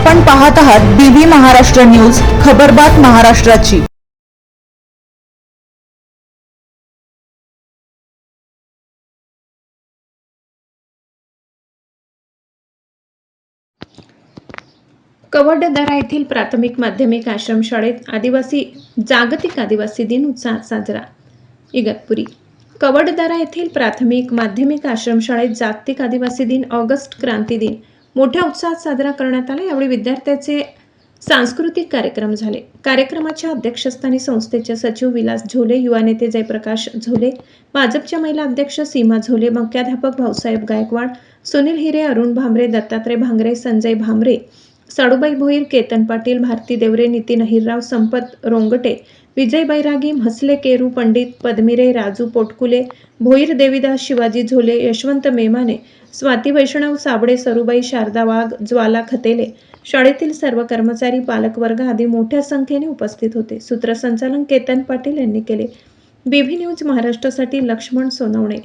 आपण पाहत आहात बीबी महाराष्ट्र न्यूज, खबरबात महाराष्ट्राची। कवडदरा येथील प्राथमिक माध्यमिक आश्रमशाळेत जागतिक आदिवासी दिन उत्साहात साजरा। इगतपुरी कवडदरा येथील प्राथमिक माध्यमिक आश्रमशाळेत जागतिक आदिवासी दिन ऑगस्ट क्रांती दिन मोठ्या उत्साहात साजरा करण्यात आला। यावेळी विद्यार्थ्यांचे सांस्कृतिक कार्यक्रम झाले। कार्यक्रमाच्या अध्यक्षस्थानी संस्थेचे सचिव विलास झोले, युवा नेते जयप्रकाश झोले, भाजपच्या महिला अध्यक्ष सीमा झोले, मुख्याध्यापक भाऊसाहेब गायकवाड, सुनील हिरे, अरुण भामरे, दत्तात्रय भांगरे, संजय भामरे, साडूबाई भोईर, केतन पाटील, भारती देवरे, नितीन अहिरराव, संपत रोंगटे, विजय बैरागी, म्हसले केरू, पंडित पद्मिरे, राजू पोटकुले, भोईर देवीदास, शिवाजी झोले, यशवंत मेमाने, स्वाती वैष्णव, साबळे, सरुबाई, शारदा वाघ, ज्वाला खतेले, शाळेतील सर्व कर्मचारी, पालकवर्ग आदी मोठ्या संख्येने उपस्थित होते। सूत्रसंचालन केतन पाटील यांनी केले। बीबी न्यूज महाराष्ट्रासाठी लक्ष्मण सोनवणे।